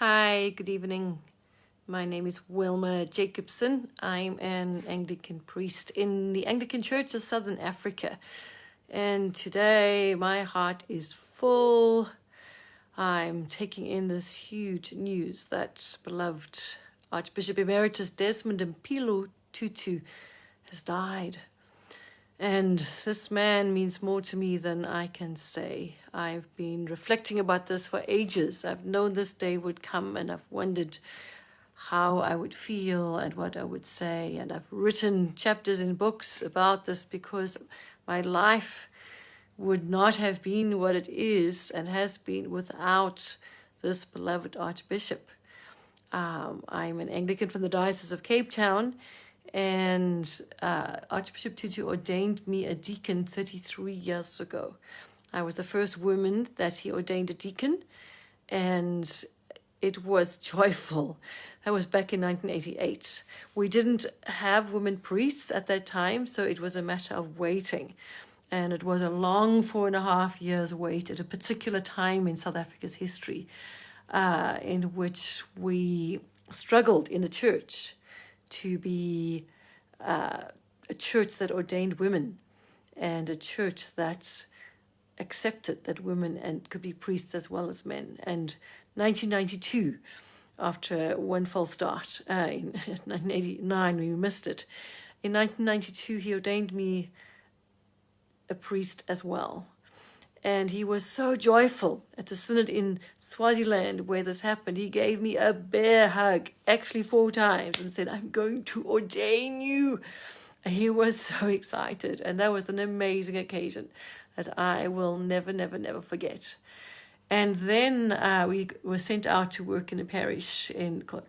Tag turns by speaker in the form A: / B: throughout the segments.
A: Hi, good evening. My name is Wilma Jakobsen. I'm an Anglican priest in the Anglican Church of Southern Africa. And today my heart is full. I'm taking in this huge news that beloved Archbishop Emeritus Desmond Tutu has died. And this man means more to me than I can say. I've been reflecting about this for ages. I've known this day would come, and I've wondered how I would feel and what I would say. And I've written chapters in books about this because my life would not have been what it is and has been without this beloved Archbishop. I'm an Anglican from the Diocese of Cape Town, and Archbishop Tutu ordained me a deacon 33 years ago. I was the first woman that he ordained a deacon, and it was joyful. That was back in 1988. We didn't have women priests at that time, so it was a matter of waiting. And it was a long 4.5 years wait at a particular time in South Africa's history, in which we struggled in the church to be a church that ordained women and a church that accepted that women and could be priests as well as men. And 1992, after one false start, in 1989 we missed it. In 1992 he ordained me a priest as well. And he was so joyful at the synod in Swaziland where this happened. He gave me a bear hug, actually 4 times, and said, "I'm going to ordain you." And he was so excited. And that was an amazing occasion that I will never, never, never forget. And then we were sent out to work in a parish,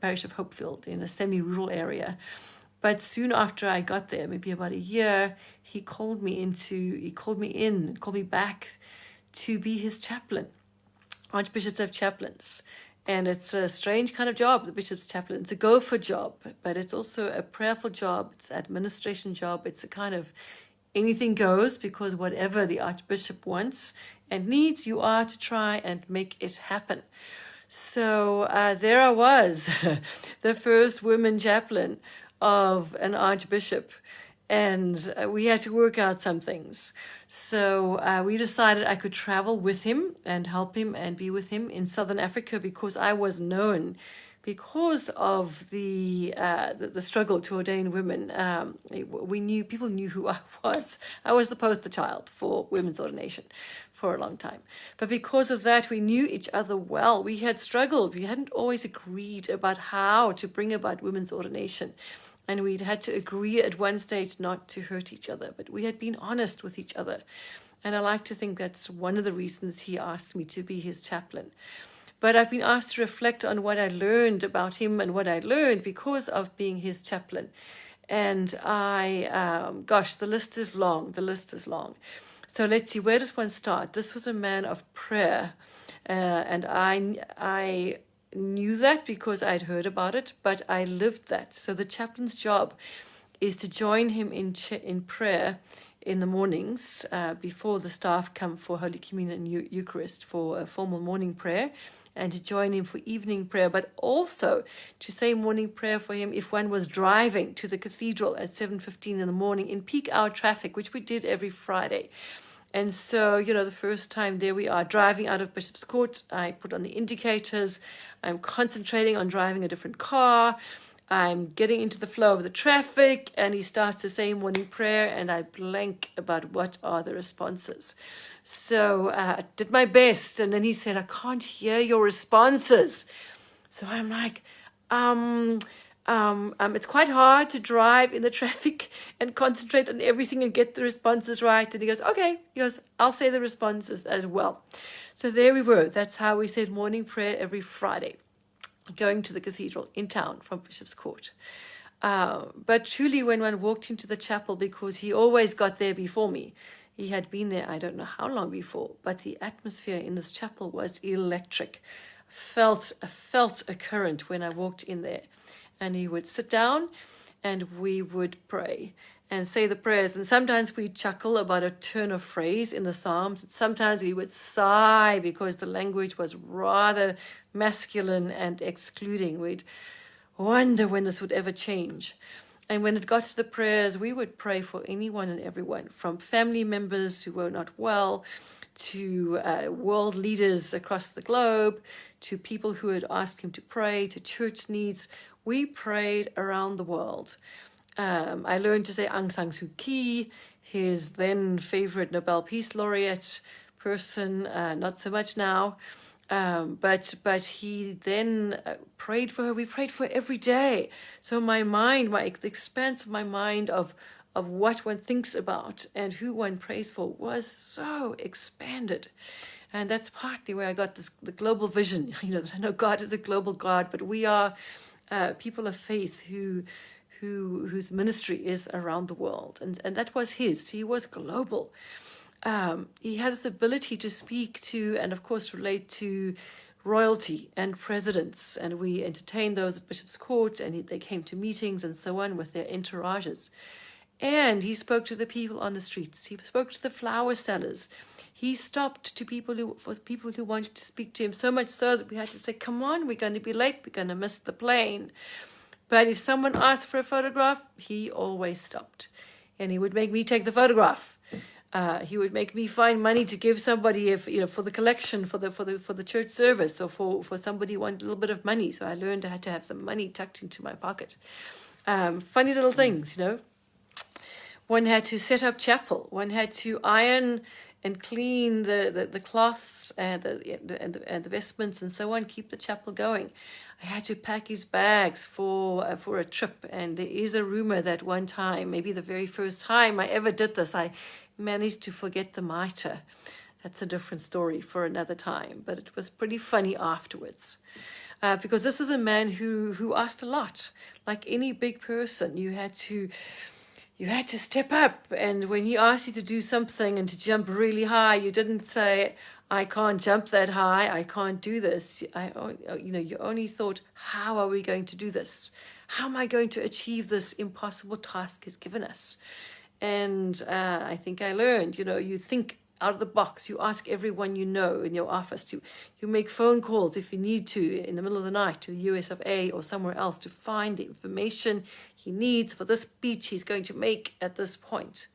A: parish of Hopefield, in a semi-rural area. But soon after I got there, maybe about a year, he called me back to be his chaplain. Archbishops have chaplains, and it's a strange kind of job, the bishop's chaplain. It's a go-for job, but it's also a prayerful job. It's an administration job. It's a kind of anything goes, because whatever the archbishop wants and needs, you are to try and make it happen. So there I was, the first woman chaplain of an archbishop, and we had to work out some things. So we decided I could travel with him and help him and be with him in Southern Africa, because I was known because of the struggle to ordain women. People knew who I was. I was the poster child for women's ordination for a long time. But because of that, we knew each other well. We had struggled. We hadn't always agreed about how to bring about women's ordination. And we'd had to agree at one stage not to hurt each other, but we had been honest with each other. And I like to think that's one of the reasons he asked me to be his chaplain. But I've been asked to reflect on what I learned about him and what I learned because of being his chaplain. And the list is long. So let's see, where does one start? This was a man of prayer. And I knew that because I'd heard about it, but I lived that. So the chaplain's job is to join him in prayer in the mornings before the staff come for Holy Communion and Eucharist for a formal morning prayer, and to join him for evening prayer, but also to say morning prayer for him if one was driving to the cathedral at 7:15 in the morning in peak hour traffic, which we did every Friday. And so, the first time there we are driving out of Bishop's Court, I put on the indicators, I'm concentrating on driving a different car, I'm getting into the flow of the traffic, and he starts to say morning prayer, and I blank about what are the responses. So I did my best, and then he said, "I can't hear your responses." So I'm like, it's quite hard to drive in the traffic and concentrate on everything and get the responses right. And he goes, "Okay." He goes, "I'll say the responses as well." So there we were. That's how we said morning prayer every Friday, going to the cathedral in town from Bishop's Court. But truly, when one walked into the chapel, because he always got there before me, he had been there, I don't know how long before, but the atmosphere in this chapel was electric. I felt a current when I walked in there. And he would sit down and we would pray. and say the prayers. And sometimes we chuckle about a turn of phrase in the Psalms. Sometimes we would sigh because the language was rather masculine and excluding. We'd wonder when this would ever change. And when it got to the prayers, we would pray for anyone and everyone, from family members who were not well, to world leaders across the globe, to people who had asked him to pray, to church needs. We prayed around the world. I learned to say Aung San Suu Kyi, his then favorite Nobel Peace Laureate person, not so much now. But he then prayed for her. We prayed for her every day. So my mind, the expanse of my mind of what one thinks about and who one prays for was so expanded. And that's partly where I got the global vision, that I know God is a global God, but we are people of faith whose ministry is around the world. And that was his. He was global. He had this ability to speak to and, of course, relate to royalty and presidents. And we entertained those at Bishop's Court, and they came to meetings and so on with their entourages. And he spoke to the people on the streets. He spoke to the flower sellers. He stopped to people who wanted to speak to him, so much so that we had to say, come on, we're going to be late. We're going to miss the plane. But if someone asked for a photograph, he always stopped. And he would make me take the photograph. He would make me find money to give somebody, for the collection, for the church service, or for somebody who wanted a little bit of money. So I learned I had to have some money tucked into my pocket. Funny little things, One had to set up chapel. One had to iron and clean the cloths and the vestments and so on, keep the chapel going. I had to pack his bags for a trip. And there is a rumor that one time, maybe the very first time I ever did this, I managed to forget the mitre. That's a different story for another time, but it was pretty funny afterwards. Because this was a man who asked a lot. Like any big person, you had to step up. And when he asked you to do something and to jump really high, you didn't say, I can't jump that high, I can't do this. You only thought, how are we going to do this? How am I going to achieve this impossible task he's given us? And I think I learned, you think out of the box. You ask everyone you know in your office. You make phone calls if you need to in the middle of the night to the US of A or somewhere else to find the information he needs for this speech he's going to make at this point.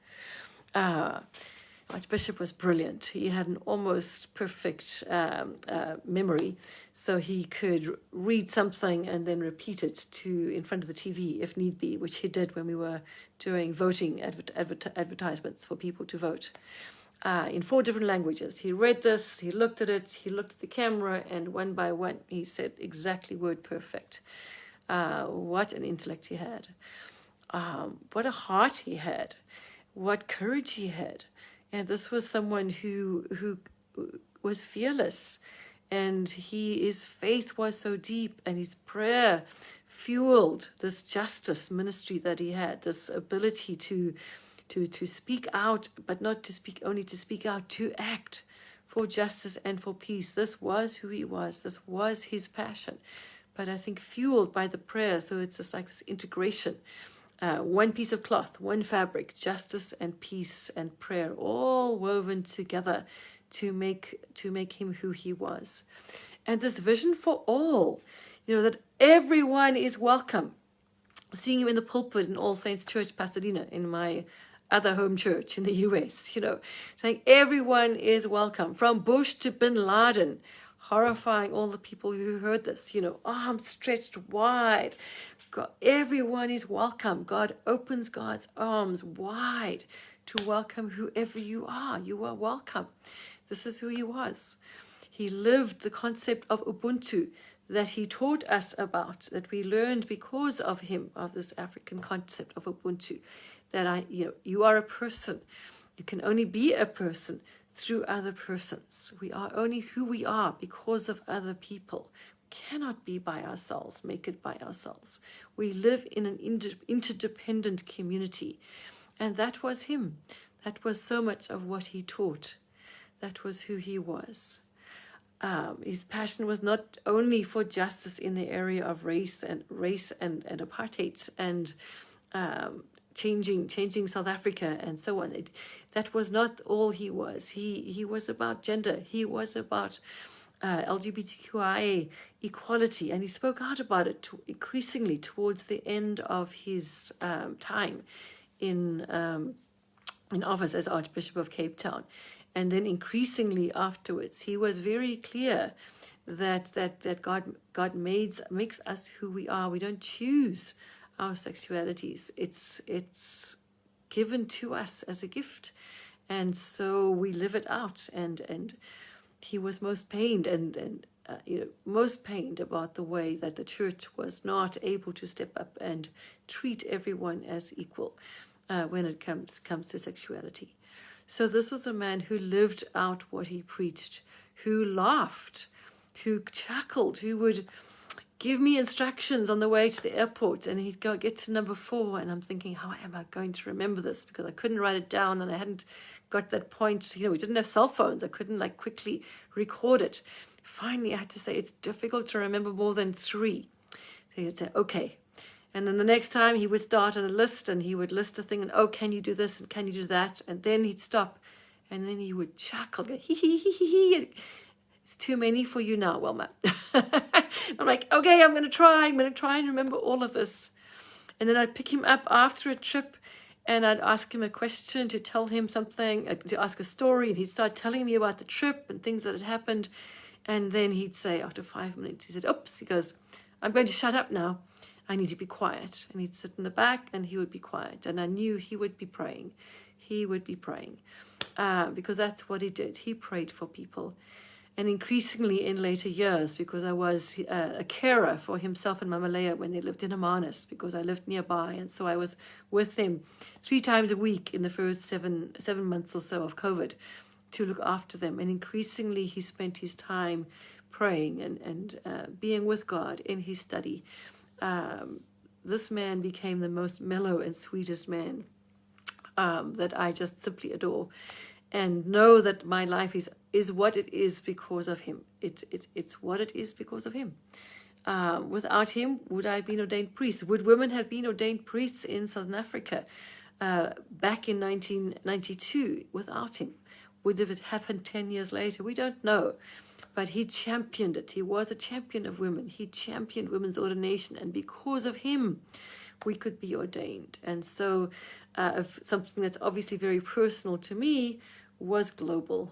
A: Archbishop was brilliant. He had an almost perfect memory, so he could read something and then repeat it in front of the TV if need be, which he did when we were doing voting advertisements for people to vote in 4 different languages. He read this, he looked at it, he looked at the camera, and one by one he said exactly word perfect. What an intellect he had. What a heart he had. What courage he had. And this was someone who was fearless, and his faith was so deep, and his prayer fueled this justice ministry that he had, this ability to speak out, but not to speak only to speak out, to act for justice and for peace. This was who he was. This was his passion, but I think fueled by the prayer. So it's just like this integration. One piece of cloth, one fabric, justice and peace and prayer, all woven together to make him who he was. And this vision for all, that everyone is welcome. Seeing him in the pulpit in All Saints Church, Pasadena, in my other home church in the US, saying everyone is welcome, from Bush to Bin Laden, horrifying all the people who heard this, arms stretched wide. God, everyone is welcome. God opens God's arms wide to welcome whoever you are. You are welcome. This is who he was. He lived the concept of Ubuntu that he taught us about, that we learned because of him, of this African concept of Ubuntu, that you are a person. You can only be a person through other persons. We are only who we are because of other people. Cannot be by ourselves, make it by ourselves. We live in an interdependent community. And that was him. That was so much of what he taught. That was who he was. His passion was not only for justice in the area of race and apartheid and changing South Africa and so on. That was not all he was. He was about gender. He was about LGBTQIA equality, and he spoke out about it increasingly towards the end of his time in office as Archbishop of Cape Town. And then increasingly afterwards, he was very clear that God makes us who we are. We don't choose our sexualities. It's given to us as a gift, and so we live it out. And he was most pained most pained about the way that the church was not able to step up and treat everyone as equal when it comes to sexuality. So this was a man who lived out what he preached, who laughed, who chuckled, who would give me instructions on the way to the airport, and he'd get to number 4, and I'm thinking, how am I going to remember this? Because I couldn't write it down, and I hadn't got that point. We didn't have cell phones. I couldn't quickly record it. Finally, I had to say, it's difficult to remember more than 3. So he'd say, okay. And then the next time he would start on a list, and he would list a thing, and can you do this, and can you do that? And then he'd stop, and then he would chuckle, go, hee, hee, hee, hee, hee. It's too many for you now, Wilma. I'm like, okay, I'm going to try and remember all of this. And then I'd pick him up after a trip, and I'd ask him a question, to tell him something, to ask a story, and he'd start telling me about the trip and things that had happened. And then he'd say, after 5 minutes, he said, oops, he goes, I'm going to shut up now. I need to be quiet. And he'd sit in the back, and he would be quiet. And I knew he would be praying. He would be praying because that's what he did. He prayed for people. And increasingly in later years, because I was a carer for himself and Mama Leah when they lived in Hermanus, because I lived nearby. And so I was with them 3 times a week in the first seven months or so of COVID to look after them. And increasingly he spent his time praying and being with God in his study. This man became the most mellow and sweetest man that I just simply adore, and know that my life is what it is because of him. It's what it is because of him. Without him, would I have been ordained priest? Would women have been ordained priests in Southern Africa back in 1992 without him? Would it have happened 10 years later? We don't know. But he championed it. He was a champion of women. He championed women's ordination. And because of him, we could be ordained. And so something that's obviously very personal to me was global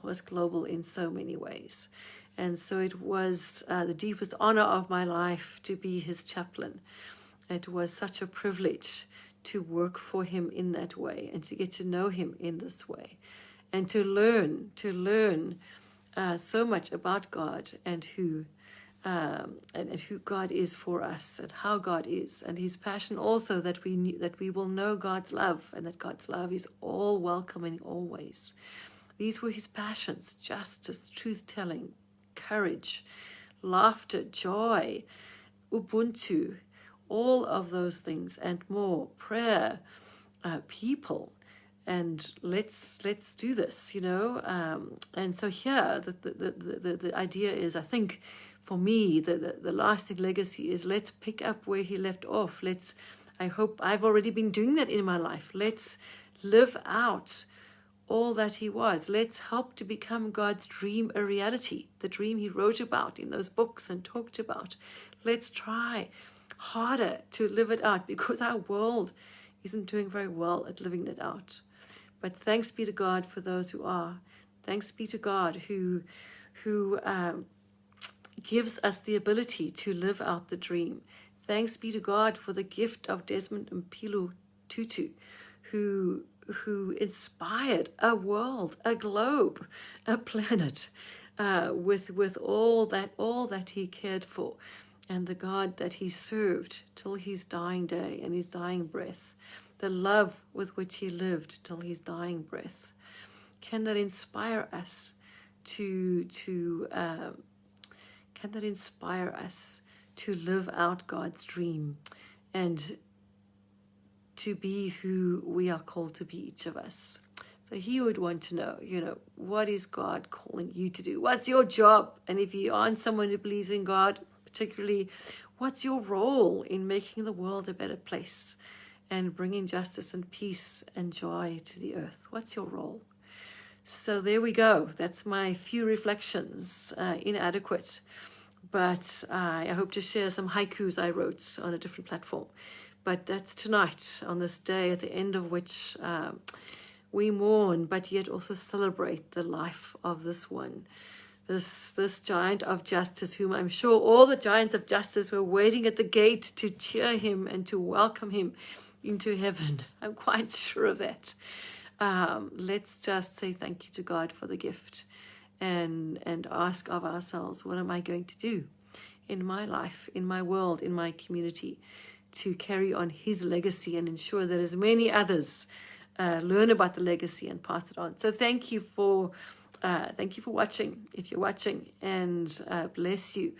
A: in so many ways. And so it was the deepest honor of my life to be his chaplain. It was such a privilege to work for him in that way and to get to know him in this way and to learn so much about God and who God is for us and how God is, and his passion also that we will know God's love, and that God's love is all welcoming always. These were his passions: justice, truth-telling, courage, laughter, joy, Ubuntu, all of those things and more, prayer, people. And let's do this, and so here the idea is, I think for me the lasting legacy is, let's pick up where he left off. I hope I've already been doing that in my life. Let's live out all that he was. Let's help to become God's dream a reality, the dream he wrote about in those books and talked about. Let's try harder to live it out, because our world isn't doing very well at living that out. But thanks be to God for those who are. Thanks be to God who gives us the ability to live out the dream. Thanks be to God for the gift of Desmond Tutu, who inspired a world, a globe, a planet, with all that he cared for, and the God that he served till his dying day and his dying breath. The love with which he lived till his dying breath. Can that inspire us to live out God's dream and to be who we are called to be, each of us? So he would want to know, what is God calling you to do? What's your job? And if you aren't someone who believes in God, particularly, what's your role in making the world a better place? and bringing justice and peace and joy to the earth. What's your role? So there we go. That's my few reflections, inadequate. But I hope to share some haikus I wrote on a different platform. But that's tonight, on this day at the end of which we mourn, but yet also celebrate the life of this one, this giant of justice, whom I'm sure all the giants of justice were waiting at the gate to cheer him and to welcome him into heaven. I'm quite sure of that. Let's just say thank you to God for the gift and ask of ourselves, what am I going to do in my life, in my world, in my community, to carry on his legacy and ensure that as many others learn about the legacy and pass it on. So thank you for watching, if you're watching, and bless you.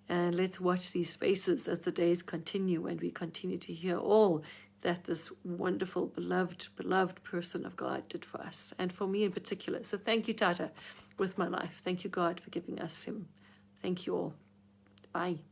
A: And let's watch these spaces as the days continue and we continue to hear all that this wonderful, beloved person of God did for us, and for me in particular. So thank you, Tata, with my life. Thank you, God, for giving us him. Thank you all. Bye.